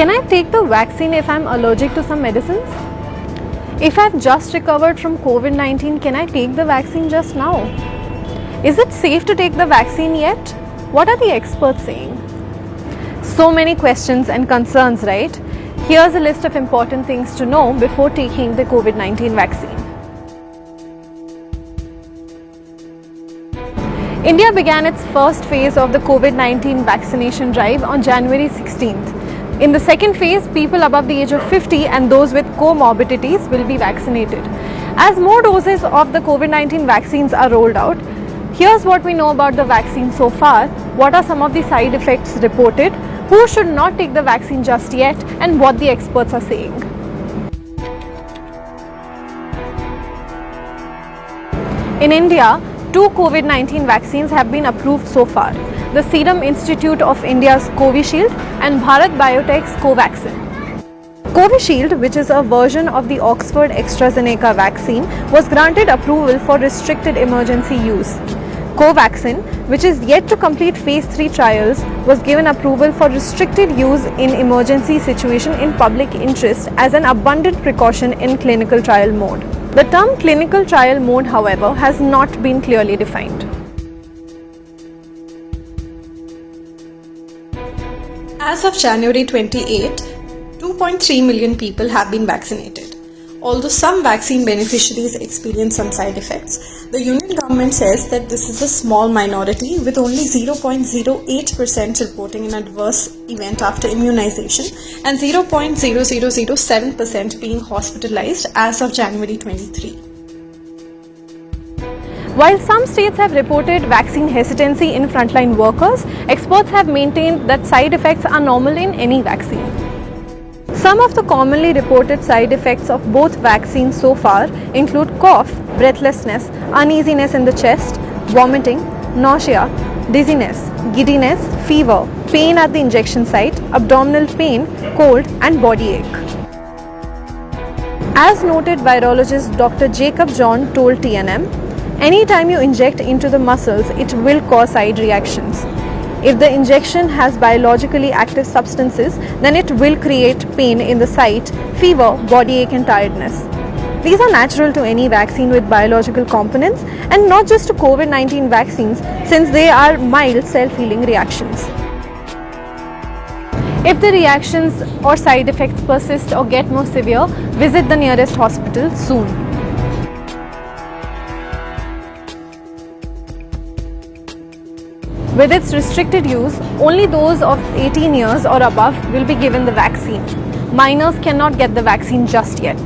Can I take the vaccine if I'm allergic to some medicines? If I've just recovered from COVID-19, can I take the vaccine just now? Is it safe to take the vaccine yet? What are the experts saying? So many questions and concerns, right? Here's a list of important things to know before taking the COVID-19 vaccine. India began its first phase of the COVID-19 vaccination drive on January 16th. In the second phase, people above the age of 50 and those with comorbidities will be vaccinated. As more doses of the COVID-19 vaccines are rolled out, here's what we know about the vaccine so far, what are some of the side effects reported, who should not take the vaccine just yet, and what the experts are saying. In India, 2 COVID-19 vaccines have been approved so far, the Serum Institute of India's Covishield and Bharat Biotech's Covaxin. Covishield, which is a version of the Oxford AstraZeneca vaccine, was granted approval for restricted emergency use. Covaxin, which is yet to complete phase 3 trials, was given approval for restricted use in emergency situation in public interest as an abundant precaution in clinical trial mode. The term clinical trial mode, however, has not been clearly defined. As of January 28, 2.3 million people have been vaccinated. Although some vaccine beneficiaries experience some side effects, the union government says that this is a small minority, with only 0.08% reporting an adverse event after immunization and 0.0007% being hospitalized as of January 23. While some states have reported vaccine hesitancy in frontline workers, experts have maintained that side effects are normal in any vaccine. Some of the commonly reported side effects of both vaccines so far include cough, breathlessness, uneasiness in the chest, vomiting, nausea, dizziness, giddiness, fever, pain at the injection site, abdominal pain, cold, and body ache. As noted, virologist Dr. Jacob John told TNM, anytime you inject into the muscles, it will cause side reactions. If the injection has biologically active substances, then it will create pain in the site, fever, body ache and tiredness. These are natural to any vaccine with biological components and not just to COVID-19 vaccines, since they are mild self-healing reactions. If the reactions or side effects persist or get more severe, visit the nearest hospital soon. With its restricted use, only those of 18 years or above will be given the vaccine. Minors cannot get the vaccine just yet.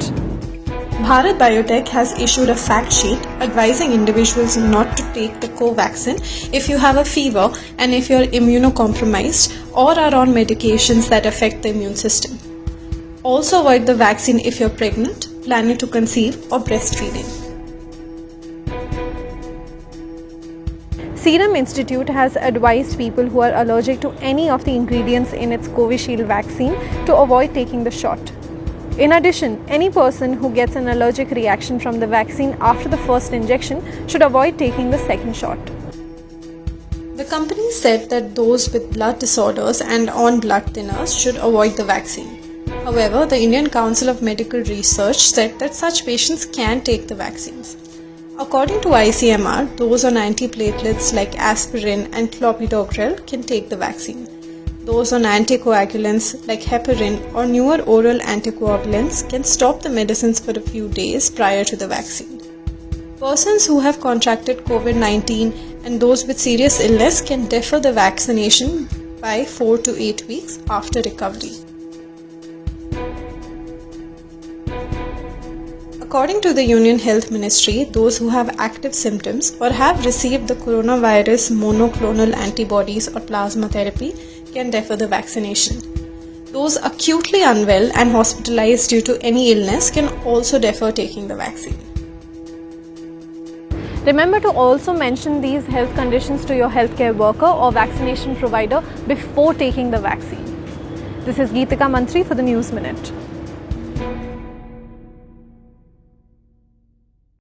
Bharat Biotech has issued a fact sheet advising individuals not to take the Covaxin if you have a fever and if you are immunocompromised or are on medications that affect the immune system. Also avoid the vaccine if you are pregnant, planning to conceive or breastfeeding. Serum Institute has advised people who are allergic to any of the ingredients in its Covishield vaccine to avoid taking the shot. In addition, any person who gets an allergic reaction from the vaccine after the first injection should avoid taking the second shot. The company said that those with blood disorders and on blood thinners should avoid the vaccine. However, the Indian Council of Medical Research said that such patients can take the vaccines. According to ICMR, those on antiplatelets like aspirin and clopidogrel can take the vaccine. Those on anticoagulants like heparin or newer oral anticoagulants can stop the medicines for a few days prior to the vaccine. Persons who have contracted COVID-19 and those with serious illness can defer the vaccination by 4 to 8 weeks after recovery. According to the Union Health Ministry, those who have active symptoms or have received the coronavirus monoclonal antibodies or plasma therapy can defer the vaccination. Those acutely unwell and hospitalized due to any illness can also defer taking the vaccine. Remember to also mention these health conditions to your healthcare worker or vaccination provider before taking the vaccine. This is Geetika Mantri for the News Minute.